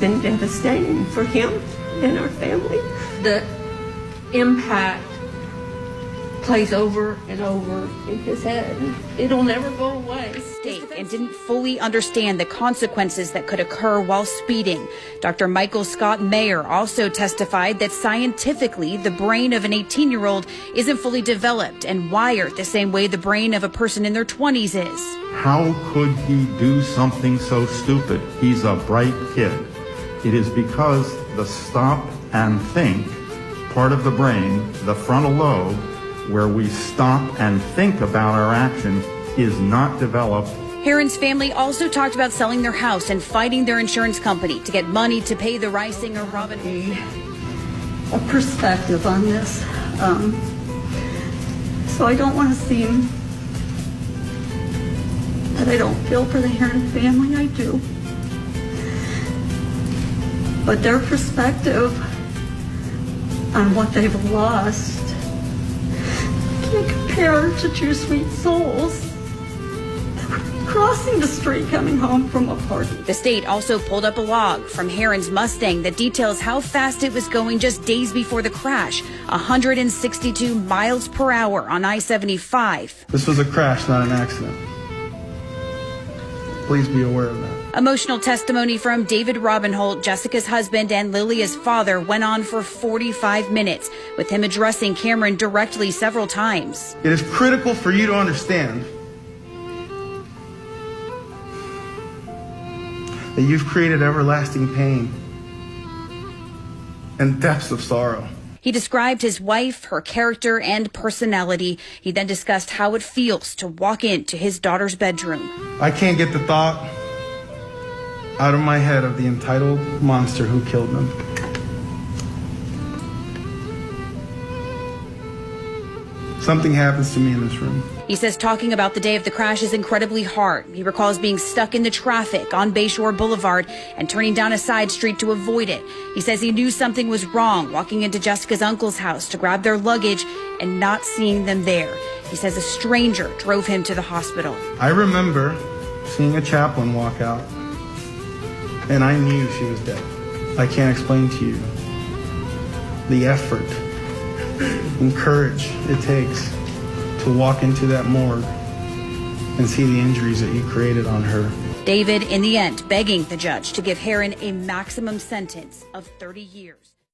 been devastating for him and our family. The impact plays over and over in his head. It'll never go away. State and didn't fully understand the consequences that could occur while speeding. Dr. Michael Scott Mayer also testified that scientifically the brain of an 18-year-old isn't fully developed and wired the same way the brain of a person in their 20s is. How could he do something so stupid? He's a bright kid. It is because the stop and think part of the brain, the frontal lobe, where we stop and think about our actions, is not developed. Herrin's family also talked about selling their house and fighting their insurance company to get money to pay the Reisinger Robin Hood. A perspective on this. So I don't want to seem that I don't feel for the Herrin family. I do. But their perspective on what they've lost can't compare to two sweet souls crossing the street coming home from a party. The state also pulled up a log from Herrin's Mustang that details how fast it was going just days before the crash, 162 miles per hour on I-75. This was a crash, not an accident. Please be aware of that. Emotional testimony from David Robinholt, Jessica's husband and Lilia's father, went on for 45 minutes, with him addressing Cameron directly several times. It is critical for you to understand that you've created everlasting pain and depths of sorrow. He described his wife, her character, and personality. He then discussed how it feels to walk into his daughter's bedroom. I can't get the thought out of my head of the entitled monster who killed them. Something happens to me in this room. He says talking about the day of the crash is incredibly hard. He recalls being stuck in the traffic on Bayshore Boulevard and turning down a side street to avoid it. He says he knew something was wrong walking into Jessica's uncle's house to grab their luggage and not seeing them there. He says a stranger drove him to the hospital. I remember seeing a chaplain walk out, and I knew she was dead. I can't explain to you the effort and courage it takes to walk into that morgue and see the injuries that you created on her. David, in the end, begging the judge to give Herrin a maximum sentence of 30 years.